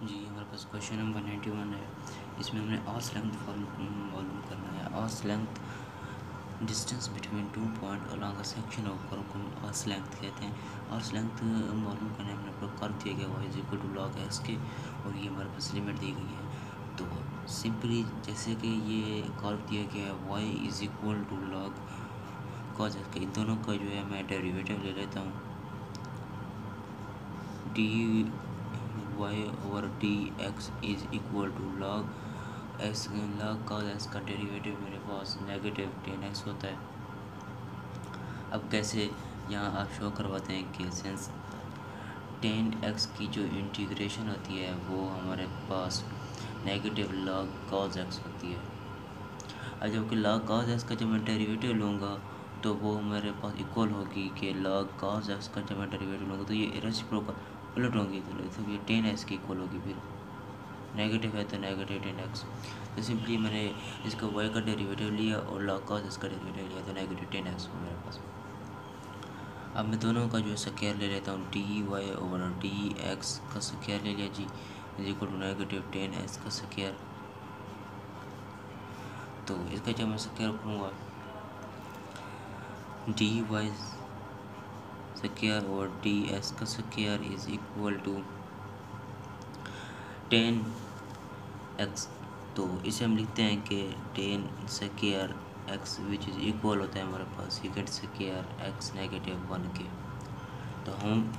जी हमारे पास question number 91 है। इसमें हमने आर्स लेंथ मालूम करना है। Arc length distance between two point along a section of curve को आर्स लेंथ कहते हैं। आर्स लेंथ मालूम करने हमने आपको कर्व दिया गया y is equal to log x के, और ये हमारे पास लिमिट दी गई है। तो सिंपली जैसे कि ये कर्व दिया गया है y is equal to log cos x के, इन दोनों का जो है मैं डेरिवेटिव ले लेता हूँ। D y over d x is equal to log x, log cos x का डेरिवेटिव मेरे पास नेगेटिव 10x होता है। अब कैसे, यहाँ आप शो करवाते हैं कि सिंस 10x की जो इंटीग्रेशन होती है वो हमारे पास नेगेटिव लॉग कॉस एक्स होती है। अब जबकि लॉग कॉस एक्स का जब मैं डेरिवेटिव लूँगा तो वो मेरे पास इक्वल होगी कि लॉग कॉस एक्स का जब मैं डेरिवेटिव लूँगा तो ये रेसिप्रोकल उलट होंगी, तो ये 10x की इक्वल होगी। फिर नेगेटिव है तो नेगेटिव 10x। तो सिंपली मैंने इसका y का डेरिवेटिव लिया और लॉग कॉस इसका डेरिवेटिव लिया, तो नेगेटिव 10x हो मेरे पास। अब मैं दोनों का जो है स्क्वायर ले लेता हूँ। D y over d x का स्क्वायर ले लिया जी, is equal to negative 10x का स्क्वायर। तो इसका जब मैं स्क्वायर करूँगा डी वाई स्क्वायर और डी एक्स का square is equal to 10x। तो इसे हम लिखते हैं कि 10 square x which is equal होता है हमारे पास सेकेंड स्क्वायर एक्स नेगेटिव 1 के। तो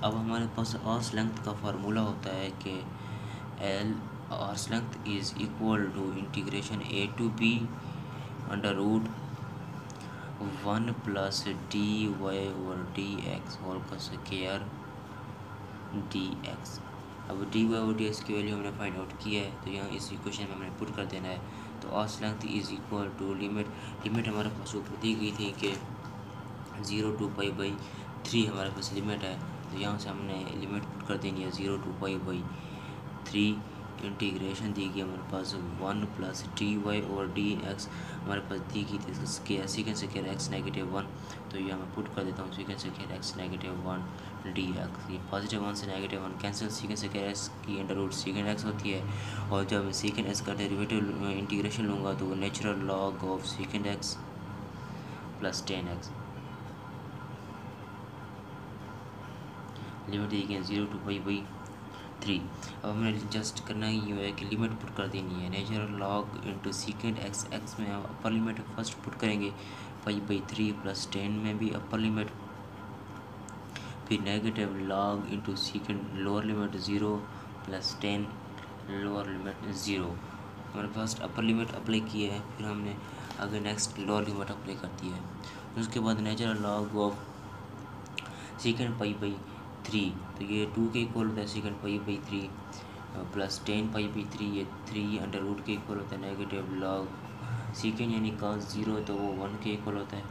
अब हमारे पास आर्स लेंथ का फार्मूला होता है कि L arc length is equal to integration a to b under root 1 plus d y over d x whole का स्क्वायर डी एक्स। अब डी वाई और डी एक्स की वैल्यू हमने फाइंड आउट की है, तो यहाँ इस इक्वेशन में हमने पुट कर देना है। तो arc length is equal to limit हमारे पास ऊपर दी गई थी कि 0 to π/3 हमारे पास लिमिट है। तो यहाँ से हमने लिमिट पुट कर देनी है 0 to π/3। इंटीग्रेशन दी गई हमारे पास 1 प्लस डी वाई और डी एक्स हमारे पास दी गई थी इसका सेकेंड स्क्वायर एक्स नेगेटिव 1। तो ये मैं पुट कर देता हूँ second square x negative 1 d x. ये पॉजिटिव 1 से negative 1 cancel, second square x की अंडर रूट सेकेंड एक्स होती है, और जब सेकेंड एक्स का डेरिवेटिव इंटीग्रेशन लूँगा तो वो natural log of second x plus 10x। Limit दी गई है 0 to π/3। अब हमें जस्ट करना ही है कि लिमिट पुट कर देनी है natural log into सीकेंड x. X में हम अपर लिमिट फर्स्ट पुट करेंगे π/3 प्लस 10 में भी अपर लिमिट, फिर negative log into सीकेंड lower limit 0 plus 10 lower limit 0। हमारे पास अपर लिमिट अप्लाई की है, फिर हमने आगे नेक्स्ट लोअर लिमिट अप्लाई कर दी है। उसके बाद नेचुरल लॉग ऑफ सीकेंड π/3, तो ये 2 के इक्वल होता है सेकेंड π/3 प्लस 10 π/3, ये 3 अंडर रूट के इक्वल होता है। नेगेटिव लॉग सीकेंड यानी cos 0 तो वो 1 के इक्वल होता है,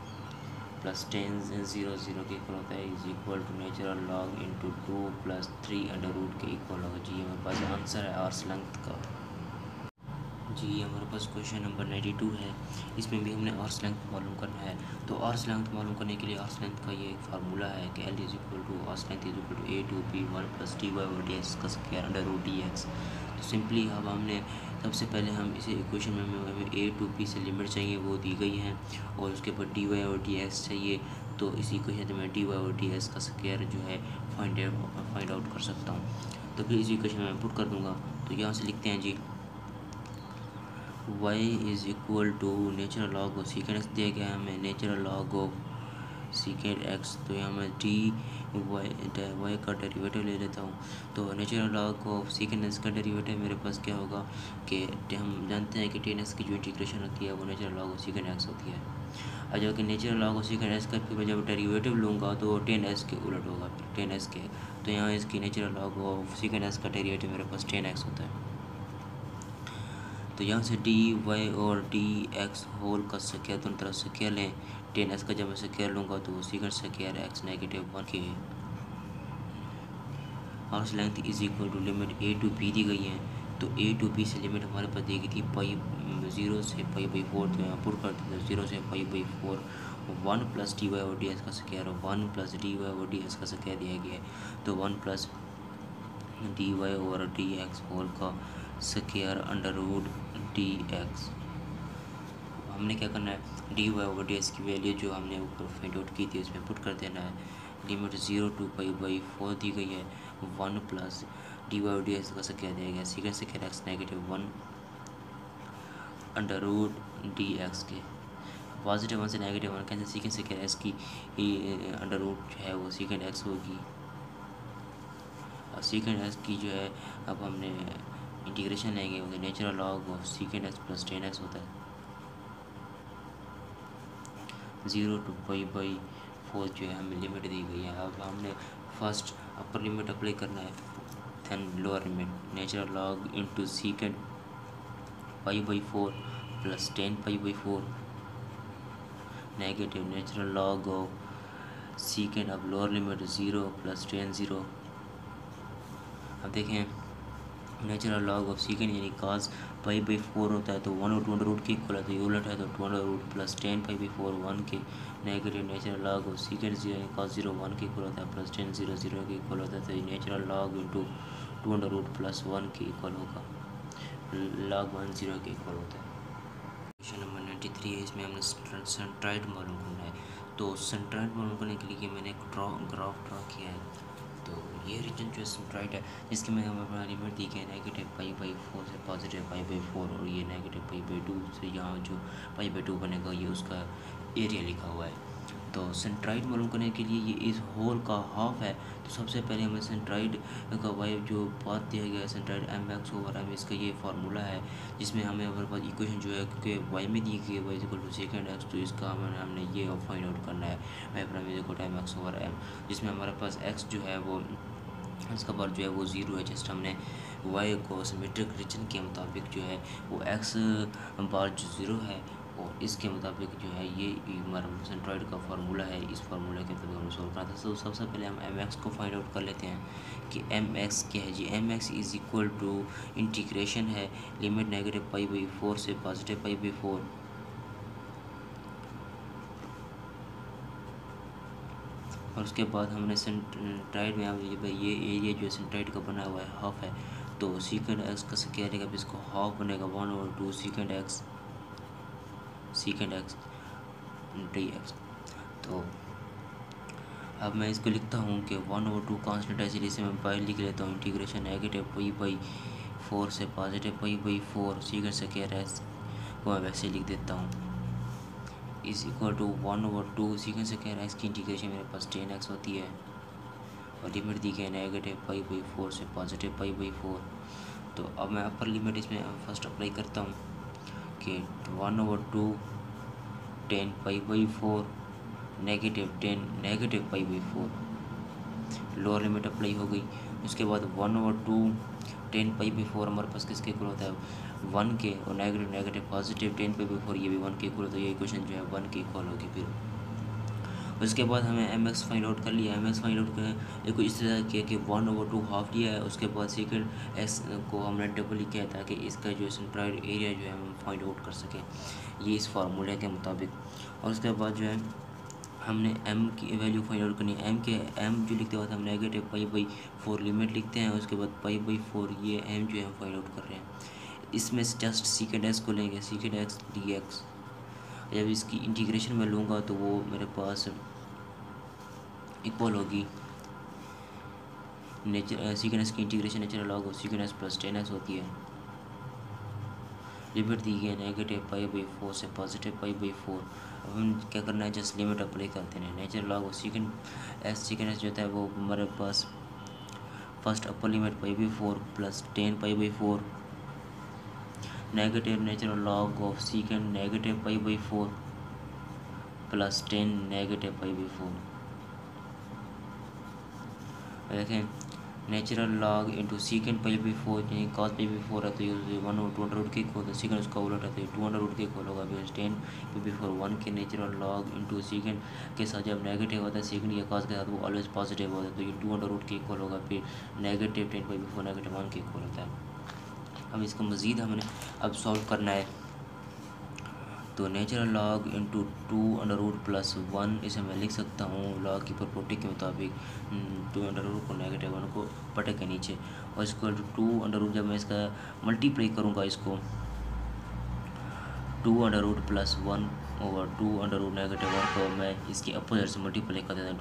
प्लस 10 0 0 के इक्वल होता है, is equal to natural log into 2 plus 3 under root के इक्वल होगा। जी हमारे पास आंसर है आर्स लेंथ का। जी हमारे पास क्वेश्चन नंबर 92 है। इसमें भी हमने आर्स लेंथ मालूम करना है। तो आर्स लेंथ मालूम करने के लिए आर्स लेंथ का ये एक फार्मूला है कि L is equal to arc length is equal to a to b 1 plus d y over d x का square under root d x. तो सिंपली अब हमने सबसे पहले हम इसे इक्वेशन में हमें ए टू बी से लिमिट चाहिए, वो दी गई हैं, और उसके बाद डी वाई और डी एक्स चाहिए। तो इसी इक्वेशन में डी वाई और डी एक्स का स्क्वायर जो है फाइंड आउट कर सकता हूँ। तो फिर इस इक्वेशन में मैं पुट कर दूँगा। तो यहाँ से लिखते हैं जी y is equal to natural log of secant x दिया गया है हमें, natural log of secant x. तो यहाँ मैं डी वाई का डेरिवेटिव ले लेता हूँ। तो natural log of secant x का डेरिवेटिव मेरे पास क्या होगा कि हम जानते हैं कि 10x की जो इंटीग्रेशन होती है वो natural log of secant x होती है। और जबकि natural log of secant x का फिर मैं जब डेरिवेटिव लूँगा तो 10x के उलट होगा, फिर 10x के। तो यहाँ इसकी natural log of secant x का डेरिवेटिव मेरे पास 10x होता है। तो यहाँ से डी वाई और डी एक्स होल का स्क्वायर दोनों तरफ स्क्वायर लें। 10x का जब मैं स्क्वायर लूँगा तो वो सेकेंड स्क्वायर एक्स नेगेटिव 1 के। Arc length is equal to limit a to b दी गई है। तो ए टू बी से लिमिट हमारे पास दी गई थी 0 से π/4। तो यहाँ पुट कर देते हैं 0 से π/4 1 प्लस डी वाई और डी एक्स का स्क्वायर, 1 प्लस डी वाई और डी एक्स का स्क्वायर दिया गया है। तो 1 plus d y over d x whole का square under root d x. हमने क्या करना है, d y over d x की वैल्यू जो हमने ऊपर फाइंड आउट की थी उसमें पुट कर देना है। लिमिट 0 to π/4 दी गई है, 1 plus d y over d x का स्क्वायर दिया गया, secant square x -1 under root d x के। पॉजिटिव 1 से -1 कैंसिल, सेकेंड स्क्वायर एक्स की अंडर रूट जो है वो सेकेंड एक्स होगी, और सेकेंड एक्स की जो है अब हमने इंटीग्रेशन लेंगे, वो natural log of second x plus 10x होता है। 0 to π/4 जो है हमें लिमिट दी गई है। अब हमने फर्स्ट अपर लिमिट अप्लाई करना है, then lower limit natural log into second π/4 plus 10π/4 negative natural log of second, अब लोअर लिमिट 0 प्लस 10 0। अब देखें नेचुरल लॉग ऑफ सेकेंड यानी cos π/4 होता है तो 1/2 के इक्वल है, तो ये उलट है तो 2 प्लस 10π/4 1 के। Negative natural log of second 0 यानी cos 0 1 के इक्वल होता है, प्लस 10 0 0 के इक्वल होता है, तो ये नेचुरल लॉग इंटू 2 प्लस 1 के इक्वल होगा, log 1 0 के इक्वल होता है। क्वेश्चन नंबर 93 है, इसमें हमने सेंट्राइड मालूम करना है। तो सेंट्राइड मालूम करने के लिए मैंने एक ग्राफ ड्रॉ किया है। तो ये रीजन जो सेंट्राइड है जिसके में हमें अपना लिमिट दी गई है नेगेटिव π/4 से पॉजिटिव π/4, और ये नेगेटिव π/2 से यहाँ जो π/2 बनेगा ये उसका एरिया लिखा हुआ है। तो सेंट्राइड मालूम करने के लिए ये इस होल का हाफ है, तो सबसे पहले हमें सेंट्राइड का वाई जो पाथ दिया गया है सेंट्राइड mx/m, इसका ये फार्मूला है जिसमें हमें हमारे पास इक्वेशन जो है क्योंकि वाई में दी गई है y equal to secant x, तो इसका हमने ये फाइंड आउट करना है y prime equal to mx/m, जिसमें हमारे पास x जो है वो इसका बार जो है वो 0 है। जस्ट हमने y को सिमेट्रिक रीजन के मुताबिक जो है वो x बार जो 0 है और इसके मुताबिक जो है ये हमारा सेंट्रॉइड का फार्मूला है, इस फार्मूला के मुताबिक हम सॉल्व करते हैं। तो सबसे पहले हम mx को फाइंड आउट कर लेते हैं कि mx क्या है जी। mx is equal to integration है लिमिट नेगेटिव π/4 से पॉजिटिव π/4, और उसके बाद हमने सेंट्राइड में ये एरिया जो सेंट्राइड का बना हुआ है हाफ है, तो सेकेंड एक्स का क्या रहेगा, इसको हाफ बनेगा 1/2 सेकेंड एक्स डी एक्स। तो अब मैं इसको लिखता हूँ कि 1/2 कांस्टेंट है, इसलिए इसे मैं बाहर लिख लेता हूँ। इंटीग्रेशन नेगेटिव π/4 से पॉजिटिव π/4 सेकेंड स्क्वायर एक्स को मैं वैसे लिख देता हूँ is equal to 1/2 secant square x की इंटीग्रेशन मेरे पास 10x होती है, और लिमिट दी गई नेगेटिव π/4 से पॉजिटिव π/4। तो अब मैं अपर लिमिट इसमें फर्स्ट अप्लाई करता हूँ कि 1/2 10 π/4 negative 10 negative π/4, lower limit apply हो गई। उसके बाद 1/2 10 π/4 हमारे पास किसके इक्वल होता है 1 के, और नेगेटिव नेगेटिव पॉजिटिव 10 π/4 ये भी 1 के इक्वल होता है, ये इक्वेशन जो है 1 के इक्वल होगी। फिर उसके बाद हमें mx फाइंड आउट कर लिया। mx फाइंड आउट कर एक इस तरह किया कि 1/2 हाफ लिया है, उसके बाद सेकेंड एक्स को हमने डबल लिखा है ताकि इसका जो सेंट्रॉइड एरिया जो है हम फाइंड आउट कर सकें, ये इस फार्मूले के मुताबिक। और उसके बाद जो है हमने m की वैल्यू फाइंड आउट करनी है। m जो लिखते वक्त हम नेगेटिव π/4 लिमिट लिखते हैं, उसके बाद π/4 ये m जो है हम फाइंड आउट कर रहे हैं। इसमें जस्ट सेकेंड एक्स को लेंगे, सेकेंड एक्स डी एक्स, जब इसकी इंटीग्रेशन में लूँगा तो वो मेरे पास इक्वल होगी सेकेंड एक्स की integration natural log of second x plus 10x होती है। लिमिट दी गई है नेगेटिव π/4 से पॉजिटिव π/4। अब हम क्या करना है, जस्ट लिमिट अप्लाई करते हैं। Natural log of second x जो होता है वो हमारे पास first upper limit π/4 plus 10 π/4 negative natural log of second negative π/4 plus 10 negative π/4। देखें नेचुरल लॉग इंटू सेकेंड π/4 यानी cos π/4 है तो ये 1/2 के इक्वल, तो सेकेंड उसका उलट है तो ये 2 के इक्वल होगा। फिर 10 π/4 1 के नेचुरल लॉग इंटू सेकेंड के साथ जब नेगेटिव होता है सेकेंड या cos के साथ वो ऑलवेज पॉजिटिव होता है, तो ये 2 के इक्वल होगा। फिर नेगेटिव 10 π/4 नेगेटिव 1 के इक्वल होता है। अब इसको मज़ीद हमने अब सॉल्व करना है। तो नेचुरल लॉग इंटू 2√+1 इसे मैं लिख सकता हूँ लॉग की प्रॉपर्टी के मुताबिक 2 को -1 को बटे के नीचे और इसको 2 जब मैं इसका मल्टीप्लाई करूँगा इसको 2√+1 ओवर 2√-1 को मैं इसकी अपोजिट से मल्टीप्लाई कर देता हूँ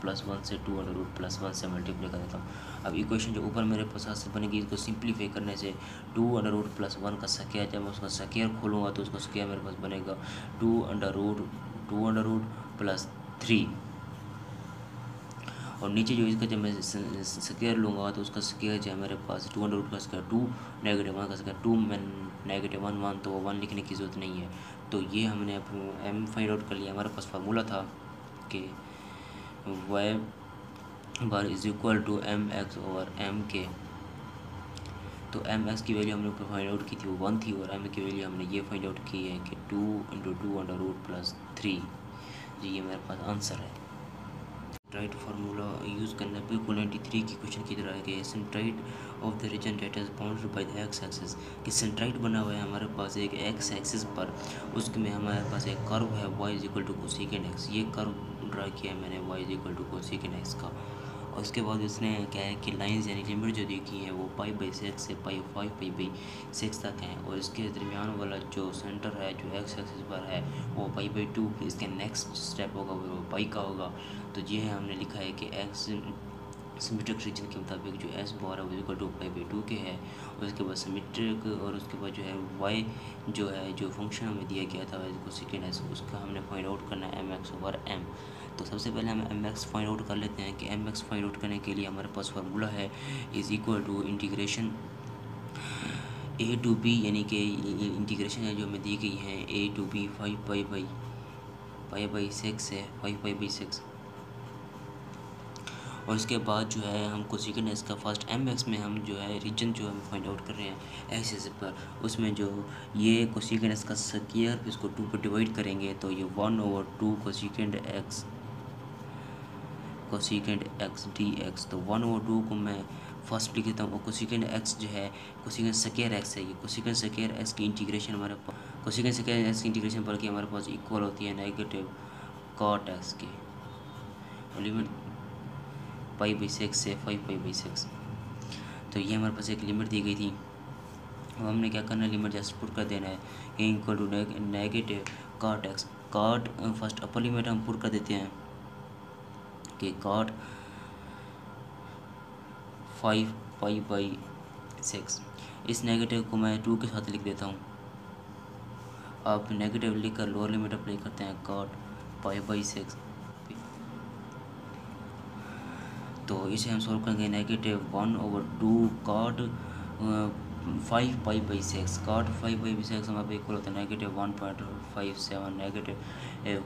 2√+1 से 2√+1 से मल्टीप्लाई कर देता हूँ। अब इक्वेशन जो ऊपर मेरे पास से बनेगी इसको सिंप्लीफाई करने से 2√+1 का स्क्वायर जब मैं उसका स्क्वायर खोलूँगा तो उसका स्क्वायर मेरे पास बनेगा 2√+3 और नीचे जो इसका जब मैं स्क्वायर लूँगा तो उसका स्क्वायर जो है मेरे पास 2 का स्क्वायर 2 -1 का स्क्वायर 2 में -1 तो 1 लिखने की ज़रूरत नहीं है। तो ये हमने एम फाइंड आउट कर लिया। हमारे पास फार्मूला था कि y bar is equal to mx over m के। तो mx की वैल्यू हमने ऊपर फाइंड आउट की थी वो 1 थी और m की वैल्यू हमने ये फाइंड आउट की है कि 2 × 2√+3। जी ये मेरे पास आंसर है। राइट फार्मूला यूज़ करना बिल्कुल 93 की क्वेश्चन की तरह है कि centroid of the region that is bounded by the x axis कि सेंट्राइड बना हुआ है हमारे पास एक एक्स एक्सिस पर, उसमें हमारे पास एक कर्व है y is equal to cosecant x. ये कर्व ड्रा किया है मैंने y is equal to cosecant x का। और उसके बाद उसने क्या है कि लाइंस यानी लिमिट जो दी की है वो π/6 से π5/6 तक है और इसके दरमियान वाला जो सेंटर है जो एक्स एक्सिस पर है वो π/2। इसके नेक्स्ट स्टेप होगा वो पाई का होगा। तो ये है हमने लिखा है कि एक्स सिमेट्रिक रीजन के मुताबिक जो एस बार है वो इक्वल टू π/2 के है और उसके बाद सिमेट्रिक और उसके बाद जो है वाई जो है जो फंक्शन हमें दिया गया था कोसेकेंड एक्स उसका हमने फाइंड आउट करना है mx ओवर m। तो सबसे पहले हम mx फाइंड आउट कर लेते हैं कि mx फाइंड आउट करने के लिए हमारे पास फार्मूला है is equal to integration a to b यानी कि इंटीग्रेशन है जो हमें दी गई है a टू b 5π/6 है 5π/6 और इसके बाद जो है हम कोसेकेंड एक्स का फर्स्ट mx में हम जो है रीजन जो हम फाइंड आउट कर रहे हैं एक्सिस पर, उसमें जो ये कोसेकेंड एक्स का स्क्वायर इसको 2 पर डिवाइड करेंगे तो ये 1/2 कोसेकेंड एक्स dx। तो 1/2 को मैं फर्स्ट लिख देता हूँ। कोसेकेंड एक्स जो है कोसेकेंड स्क्वायर एक्स है, ये कोसेकेंड स्क्वायर एक्स की इंटीग्रेशन हमारे पास कोसेकेंड स्क्वायर एक्स की इंटीग्रेशन बल्कि हमारे पास इक्वल होती है नेगेटिव कॉट एक्स की लिमिट π/6 से 5π/6। तो ये हमारे पास एक लिमिट दी गई थी। अब हमने क्या करना है लिमिट जस्ट पुट कर देना है a equal to negative cot x. Cot first upper limit हम पुट कर देते हैं कि कॉट 5π/6। इस नेगेटिव को मैं 2 के साथ लिख देता हूँ। अब नेगेटिव लिख कर लोअर लिमिट अप्लाई करते हैं कॉट π/6। तो इसे हम सॉल्व करेंगे -1/2 कॉट 5π/6। कॉट 5π/6 हमारे इक्वल होता है -1.57 नेगेटिव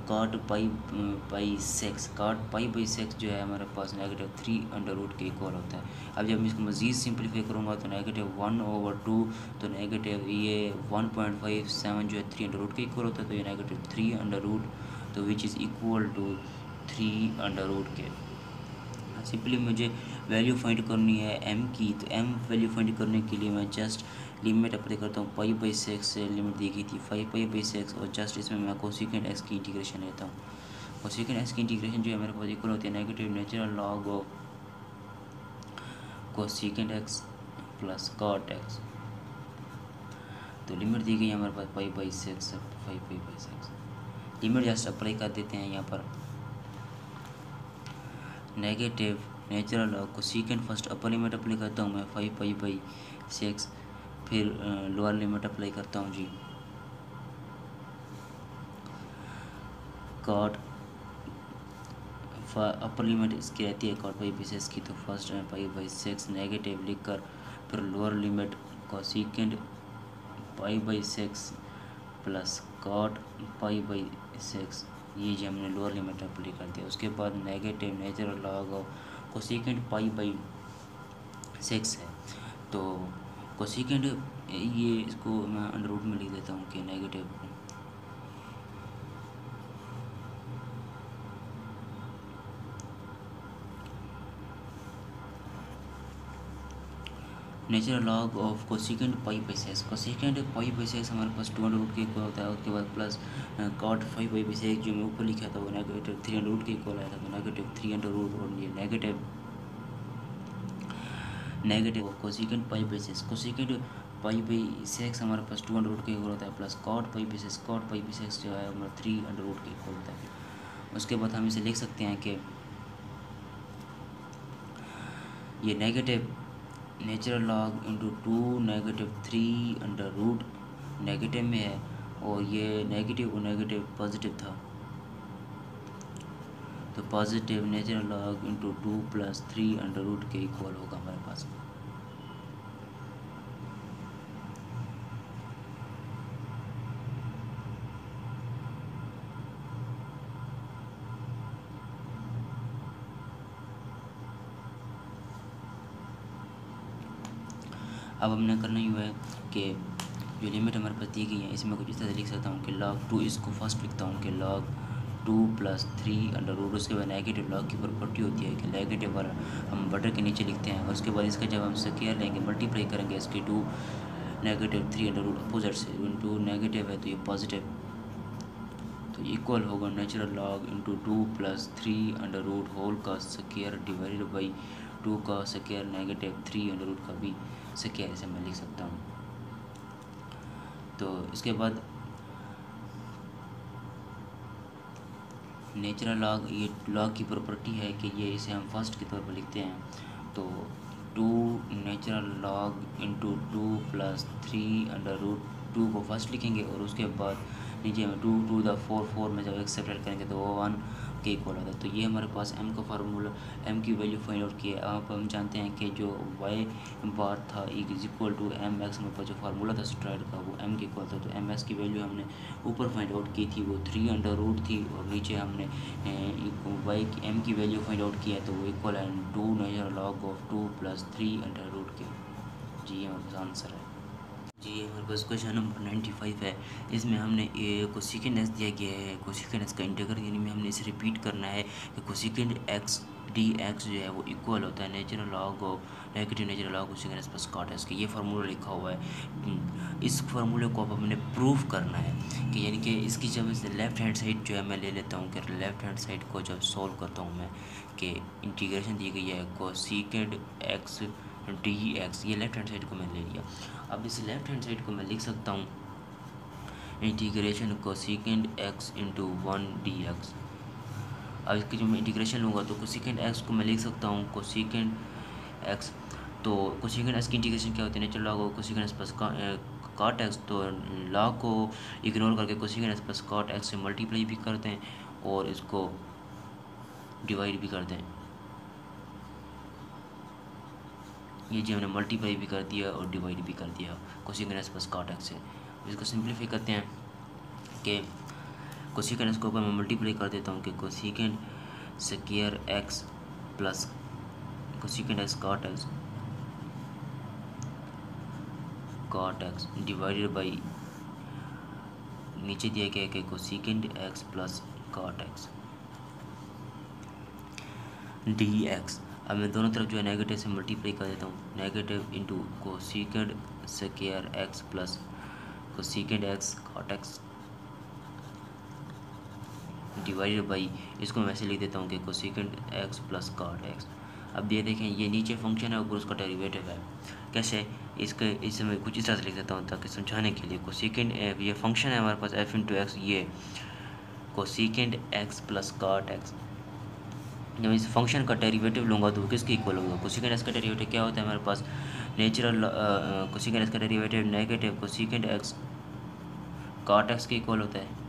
कॉट π/6। कॉट π/6 जो है हमारे पास -3 के इक्वल होता है। अब जब मैं इसको मज़ीद सिंप्लीफाई करूँगा तो -1/2 तो नेगेटिव ये 1.57 जो है 3 के इक्वल होता है तो ये -3 तो विच इज़ इक्वल टू 3 के। सिंपली मुझे वैल्यू फाइंड करनी है m की। तो m वैल्यू फाइंड करने के लिए मैं जस्ट लिमिट अप्लाई करता हूँ π/6 से लिमिट दी गई थी 5π/6 और जस्ट इसमें मैं कोसेकेंड एक्स की इंटीग्रेशन लेता हूँ। कोसेकेंड एक्स की इंटीग्रेशन जो है मेरे पास इक्वल होती है negative natural log of cosecant x plus cot x. तो लिमिट दी गई है हमारे पास π/6 से 5π/6। लिमिट जस्ट अप्लाई कर देते हैं यहाँ पर negative natural log cosecant first upper limit apply करता हूँ मैं 5π/6 फिर लोअर लिमिट अप्लाई करता हूँ जी कॉट अपर लिमिट इसकी रहती है कॉट π/6 की। तो फर्स्ट π/6 नेगेटिव लिख कर फिर lower limit cosecant π/6 plus cot π/6 ये जी हमने लोअर लिमिट अप्लाई कर दिया। उसके बाद negative natural log of cosecant π/6 है। तो कोसेकेंड ये इसको मैं अंडर रूट में लिख देता हूँ कि negative natural log of cosecant pi by six, cosecant pi by six हमारे पास 200 के इक्वल होता है। उसके बाद plus cot 5 pi by six जो मैं ऊपर लिखा था वो नेगेटिव 300 के इक्वल आया था, तो नेगेटिव 300 और ये negative cosecant pi by six, cosecant pi by six हमारे पास 200 के इक्वल होता है, plus cot pi by six, cot pi by six जो है हमारा 300 के इक्वल होता है। उसके बाद हम इसे लिख सकते हैं कि ये negative natural log into 2 negative 3 under root negative में है, और ये नेगेटिव और नेगेटिव पॉजिटिव था, तो positive natural log into 2 plus 3 under root के इक्वल होगा हमारे पास। अब हमने करना ही हुआ है कि जो लिमिट हमारे पास दी गई है इसमें कुछ इस तरह से लिख सकता हूँ कि log 2, इसको फर्स्ट लिखता हूँ कि log 2 प्लस 3 अंडर रूट, उसके बाद नेगेटिव लॉग की प्रॉपर्टी होती है कि नेगेटिव वाला हम बटर के नीचे लिखते हैं, और उसके बाद इसका जब हम स्क्वायर लेंगे मल्टीप्लाई करेंगे इसके 2 नेगेटिव 3 अंडर रूट अपोजिट से, इंटू नेगेटिव है तो ये पॉजिटिव, तो इक्वल होगा natural log into 2 plus 3 under root whole का स्क्वायर डिवाइडेड बाई 2 का स्क्वायर नेगेटिव 3 अंडर रूट का भी स्क्वायर, ऐसे मैं लिख सकता हूँ। तो इसके बाद नेचुरल लॉग, ये लॉग की प्रॉपर्टी है कि ये इसे हम फर्स्ट के तौर पर लिखते हैं, तो 2 natural log into 2 plus 3 under root 2 को फर्स्ट लिखेंगे, और उसके बाद नीचे में 2 टू द 4 में जब एक सेपरेट करेंगे तो वो 1 के इक्वल आता है। तो ये हमारे पास m का फार्मूला, m की वैल्यू फाइंड आउट किया। आप हम जानते हैं कि जो y बार था is equal to m x, हमारे पास जो फार्मूला था स्ट्राइड का वो m के इक्वल था, तो एम एक्स की वैल्यू हमने ऊपर फाइंड आउट की थी वो 3 अंडर रूट थी, और नीचे हमने y की m की वैल्यू फाइंड आउट किया तो वो इक्वल है 2 natural log of 2 plus 3 under root के। जी हमारे पास आंसर है। जी हमारे पास क्वेश्चन नंबर 95 है। इसमें हमने कोसिकेंड एक्स दिया गया है, कोसिकेंड एक्स का इंटीग्रल यानी में हमने इसे रिपीट करना है कि कोसिकेंड एक्स डी एक्स जो है वो इक्वल होता है natural log of negative natural log cosecant x plus cot x के। ये फार्मूला लिखा हुआ है, इस फार्मूले को अब हमने प्रूव करना है कि यानी कि इसकी जब लेफ्ट हैंड साइड जो है मैं ले लेता हूँ कि लेफ्ट हैंड साइड को जब सॉल्व करता हूँ मैं कि इंटीग्रेशन दी गई है कोसिकेंड एक्स डी एक्स, ये लेफ्ट हैंड साइड को मैंने ले लिया। अब इस लेफ्ट हैंड साइड को मैं लिख सकता हूँ integration cosecant x into 1 d x. अब इसकी जो मैं इंटीग्रेशन लूँगा तो कोसिकेंड एक्स को मैं लिख सकता हूँ कोसिकेंड एक्स, तो कोसिकेंड एक्स की इंटीग्रेशन क्या होती है natural log cosecant x plus cot x, तो लॉग को इग्नोर करके cosecant x plus cot x से मल्टीप्लाई भी करते हैं और इसको डिवाइड भी करते हैं। ये जो हमने मल्टीप्लाई भी कर दिया और डिवाइड भी कर दिया cosecant x plus cot x से। इसको सिंप्लीफाई करते हैं कि कोसिकेंड एक्स को ऊपर मैं मल्टीप्लाई कर देता हूँ कि cosecant square x plus cosecant x cot x divided by नीचे दिया गया है कि cosecant x plus cot x d x. अब मैं दोनों तरफ जो है नेगेटिव से मल्टीप्लाई कर देता हूँ, negative into cosecant square x plus cosecant x cot x divided by, इसको मैं वैसे लिख देता हूँ कि cosecant x plus cot x. अब ये देखें ये नीचे फंक्शन है ऊपर उसका डेरिवेटिव है, कैसे इसके इसे मैं कुछ इस तरह से लिख देता हूँ ताकि समझाने के लिए। कोसिकेंड ये फंक्शन है हमारे पास एफ इंटू एक्स, ये cosecant x plus cot x, जब इस फंक्शन का डेरिवेटिव लूँगा तो किसके इक्वल होगा। कोसिकेंड एक्स का डेरिवेटिव क्या होता है हमारे पास नेचुरल कोसिकेंड एक्स का derivative negative cosecant x cot x के इक्वल होता है,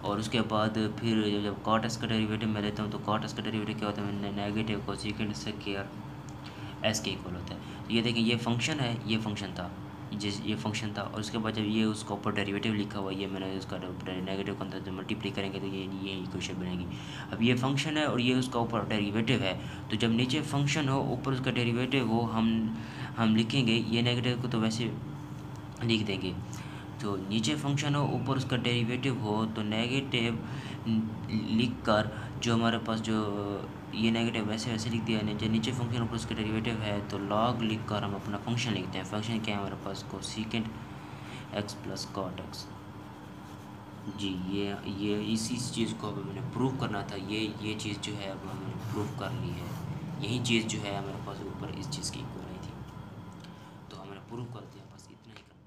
और उसके बाद फिर जब कॉट एक्स का डेरिवेटिव मैं लेता हूँ तो कॉट एक्स का डेरिवेटिव क्या होता है नेगेटिव कोसिकेंड स्क्वायर एस के इक्वल होता है। तो ये देखें ये फंक्शन है, ये फंक्शन था, ये फंक्शन था, और उसके बाद जब ये उसका ऊपर डेरिवेटिव लिखा हुआ ये मैंने उसका नेगेटिव का अंदर मल्टीप्लाई करेंगे तो ये इक्वेशन बनेगी। अब ये फंक्शन है और ये उसका ऊपर डेरिवेटिव है, तो जब नीचे फंक्शन हो ऊपर उसका डेरिवेटिव हो हम लिखेंगे ये नेगेटिव को तो वैसे लिख देंगे, तो नीचे फंक्शन हो ऊपर उसका डेरिवेटिव हो तो नेगेटिव लिख कर जो हमारे पास जो ये नेगेटिव वैसे वैसे लिख दिया जो नीचे फंक्शन ऊपर उसका डेरिवेटिव है, तो लॉग लिख कर हम अपना फंक्शन लिखते हैं। फंक्शन क्या है हमारे पास, cosecant x plus cot x. जी ये इस चीज़ को अब मैंने प्रूव करना था, ये चीज़ जो है अब हमने प्रूव कर ली है। यही चीज़ जो है हमारे पास ऊपर इस चीज़ की इक्वल आई थी, तो हमने प्रूव कर दिया, बस इतना ही करना।